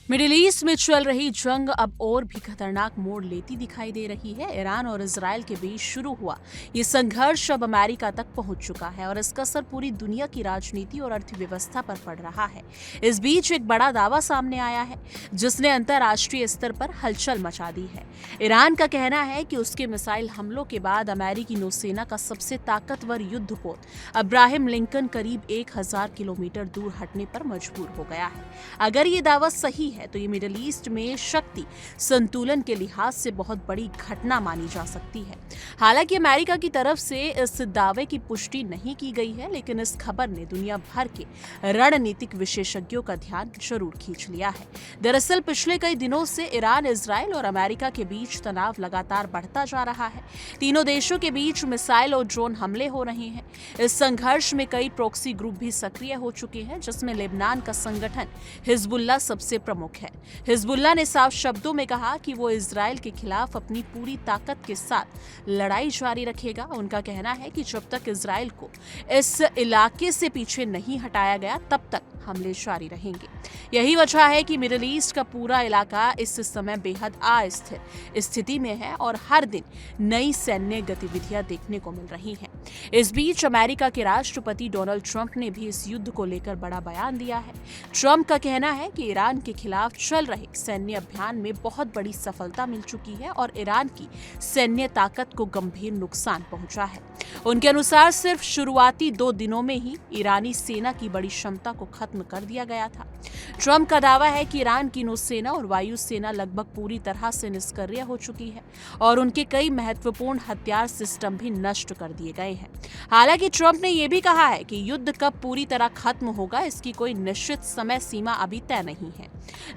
Middle east में चल रही जंग अब और भी खतरनाक मोड़ लेती दिखाई दे रही है। ईरान और इजराइल के बीच शुरू हुआ ये संघर्ष अब अमेरिका तक पहुंच चुका है और इसका असर पूरी दुनिया की राजनीति और अर्थव्यवस्था पर पड़ रहा है। इस बीच एक बड़ा दावा सामने आया है जिसने अंतर्राष्ट्रीय स्तर पर हलचल मचा दी है। ईरान का कहना है कि उसके मिसाइल हमलों के बाद अमेरिकी नौसेना का सबसे ताकतवर युद्धपोत अब्राहम लिंकन करीब 1000 किलोमीटर दूर हटने पर मजबूर हो गया है। अगर ये दावा सही है तो ये मिडिल ईस्ट में शक्ति संतुलन के लिहाज से बहुत बड़ी घटना मानी जा सकती है। हालांकि अमेरिका की तरफ से इस दावे की पुष्टि नहीं की गई है, लेकिन इस खबर ने दुनिया भर के रणनीतिक विशेषज्ञों का ध्यान जरूर खींच लिया है। दरअसल पिछले कई दिनों से ईरान, इजराइल और अमेरिका के बीच तनाव लगातार बढ़ता जा रहा है। तीनों देशों के बीच मिसाइल और ड्रोन हमले हो रहे हैं। इस संघर्ष में कई प्रॉक्सी ग्रुप भी सक्रिय हो चुके हैं, जिसमें लेबनान का संगठन हिजबुल्लाह सबसे प्रमुख है। हिजबुल्लाह ने साफ शब्दों में कहा कि वो इजराइल के खिलाफ अपनी पूरी ताकत के साथ लड़ाई जारी रखेगा। उनका कहना है कि जब तक इजराइल को इस इलाके से पीछे नहीं हटाया गया तब तक हमले जारी रहेंगे। यही वजह है कि मिडिल ईस्ट का पूरा इलाका इस समय बेहद अस्थिर स्थिति में है और हर दिन नई सैन्य गतिविधियां देखने को मिल रही हैं। इस बीच अमेरिका के राष्ट्रपति डोनाल्ड ट्रंप ने भी इस युद्ध को लेकर बड़ा बयान दिया है। ट्रंप का कहना है कि ईरान के खिलाफ चल रहे सैन्य अभियान में बहुत बड़ी सफलता मिल चुकी है और ईरान की सैन्य ताकत को गंभीर नुकसान पहुंचा है। उनके अनुसार सिर्फ शुरुआती 2 दिनों में ही ईरानी सेना की बड़ी क्षमता को खत्म कर दिया गया था। ट्रंप का दावा है कि ईरान की नौसेना और वायु सेना लगभग पूरी तरह से निष्क्रिय हो चुकी है और उनके कई महत्वपूर्ण हथियार सिस्टम भी नष्ट कर दिए गए हैं। हालांकि ट्रंप ने यह भी कहा है कि युद्ध कब पूरी तरह खत्म होगा इसकी कोई निश्चित समय सीमा अभी तय नहीं है,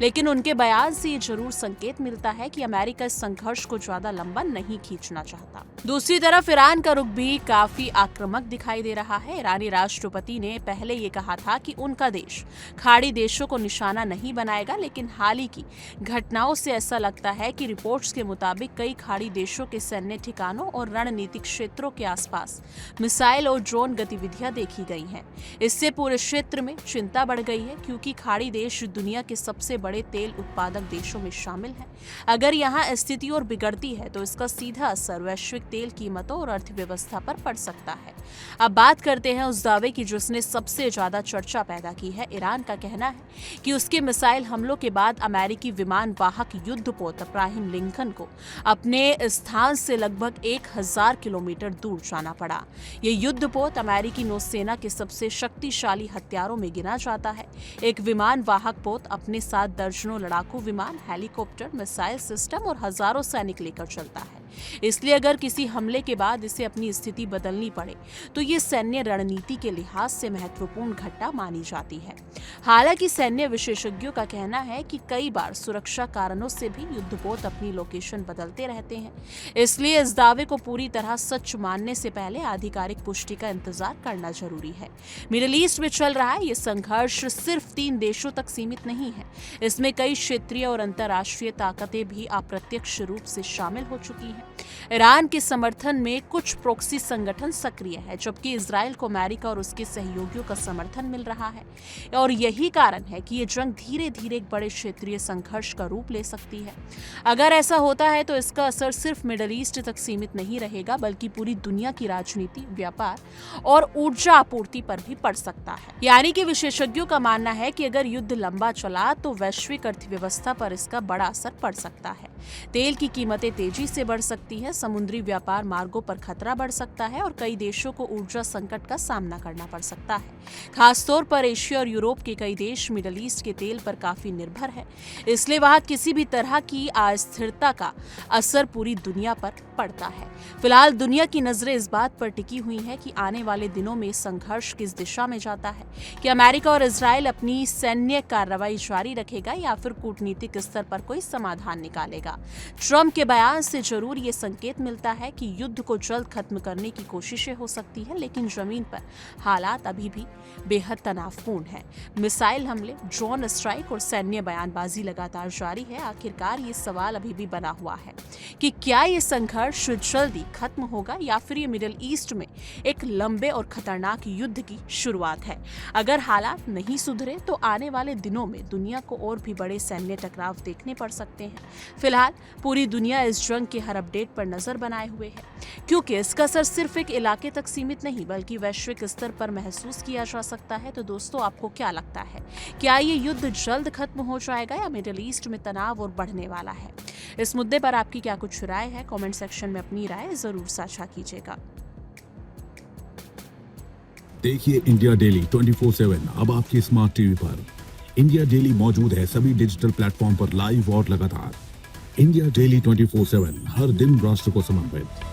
लेकिन उनके बयान से ये जरूर संकेत मिलता है कि अमेरिका इस संघर्ष को ज्यादा लंबा नहीं खींचना चाहता। दूसरी तरफ ईरान का रुख भी काफी आक्रामक दिखाई दे रहा है। ईरानी राष्ट्रपति ने पहले ये कहा था कि उनका देश खाड़ी देशों को निशाना नहीं बनाएगा, लेकिन हाल ही की घटनाओं से ऐसा लगता है कि रिपोर्ट्स के मुताबिक कई खाड़ी देशों के सैन्य ठिकानों और रणनीतिक क्षेत्रों के आसपास मिसाइल और ड्रोन गतिविधियां देखी गई हैं। इससे पूरे क्षेत्र में चिंता बढ़ गई है, क्योंकि खाड़ी देश दुनिया के सबसे बड़े तेल उत्पादक देशों में शामिल है। अगर यहाँ स्थिति और बिगड़ती है तो इसका सीधा असर वैश्विक तेल कीमतों और अर्थव्यवस्था पर पड़ सकता है। अब बात करते हैं उस दावे की जिसने सबसे ज्यादा चर्चा पैदा की है। ईरान का कहना है कि उसके मिसाइल हमलों के बाद अमेरिकी विमान वाहक युद्धपोत अब्राहम लिंकन को अपने स्थान से लगभग 1000 किलोमीटर दूर जाना पड़ा। ये युद्धपोत अमेरिकी नौसेना के सबसे शक्तिशाली हथियारों में गिना जाता है। एक विमान वाहक पोत अपने साथ दर्जनों लड़ाकू विमान, हेलीकॉप्टर, मिसाइल सिस्टम और हजारों सैनिक लेकर चलता है। इसलिए अगर किसी हमले के बाद इसे अपनी स्थिति बदलनी पड़े तो ये सैन्य रणनीति के लिहाज से महत्वपूर्ण घटना मानी जाती है। हालांकि सैन्य विशेषज्ञों का कहना है कि कई बार सुरक्षा कारणों से भी युद्धपोत अपनी लोकेशन बदलते रहते हैं। इसलिए इस दावे को पूरी तरह सच मानने से पहले आधिकारिक पुष्टि का इंतजार करना जरूरी है। मिडिल ईस्ट में चल रहा है ये संघर्ष सिर्फ 3 देशों तक सीमित नहीं है। इसमें कई क्षेत्रीय और अंतर्राष्ट्रीय ताकतें भी अप्रत्यक्ष रूप से शामिल हो चुकी हैं। ईरान के समर्थन में कुछ प्रॉक्सी संगठन सक्रिय है, जबकि इजराइल को अमेरिका और उसके सहयोगियों का समर्थन मिल रहा है। और यही कारण है कि ये जंग धीरे धीरे एक बड़े क्षेत्रीय संघर्ष का रूप ले सकती है। अगर ऐसा होता है तो इसका असर सिर्फ मिडिल ईस्ट तक सीमित नहीं रहेगा, बल्कि पूरी दुनिया की राजनीति, व्यापार और ऊर्जा आपूर्ति पर भी पड़ सकता है। यानी कि विशेषज्ञों का मानना है कि अगर युद्ध लंबा चला तो वैश्विक अर्थव्यवस्था पर इसका बड़ा असर पड़ सकता है। तेल की कीमतें तेजी से बढ़ सकती है, समुद्री व्यापार मार्गों पर खतरा बढ़ सकता है और कई देशों को ऊर्जा संकट का सामना करना पड़ सकता है। खासतौर पर एशिया और यूरोप के कई देश मिडिल ईस्ट के तेल पर काफी निर्भर है, इसलिए वहां किसी भी तरह की अस्थिरता का असर पूरी दुनिया पर पड़ता है। फिलहाल दुनिया की नजरें इस बात पर टिकी हुई हैं कि आने वाले दिनों में संघर्ष किस दिशा में जाता है, कि अमेरिका और इजराइल अपनी सैन्य कार्रवाई जारी रखेगा या फिर कूटनीतिक स्तर पर कोई समाधान निकालेगा। ट्रंप के बयान से जरूर ये संकेत मिलता है कि युद्ध को जल्द खत्म करने की कोशिशें हो सकती है, लेकिन जमीन पर हालात अभी भी बेहद तनावपूर्ण है। मिसाइल हमले, ड्रोन स्ट्राइक और सैन्य बयानबाजी लगातार जारी है। आखिरकार ये सवाल अभी भी बना हुआ है कि क्या ये संघर्ष जल्दी खत्म होगा या फिर ये मिडिल ईस्ट में एक लंबे और खतरनाक युद्ध की शुरुआत है। अगर हालात नहीं सुधरे तो आने वाले दिनों में दुनिया को और भी बड़े सैन्य टकराव देखने पड़ सकते हैं। फिलहाल पूरी दुनिया इस जंग के हर अपडेट पर नजर बनाए हुए है, क्योंकि इसका असर सिर्फ एक इलाके तक सीमित नहीं बल्कि वैश्विक स्तर पर महसूस किया जा सकता है। तो दोस्तों, आपको क्या लगता है, क्या ये युद्ध जल्द खत्म हो जाएगा या मिडिल ईस्ट में तनाव और बढ़ने वाला है? इस मुद्दे पर आपकी क्या कुछ राय है? कमेंट सेक्शन में अपनी राय जरूर साझा कीजिएगा। देखिए इंडिया डेली 24/7 अब आपके स्मार्ट टीवी पर। इंडिया डेली मौजूद है सभी डिजिटल प्लेटफॉर्म पर लाइव और लगातार। इंडिया डेली 24/7 हर दिन राष्ट्र को समर्पित।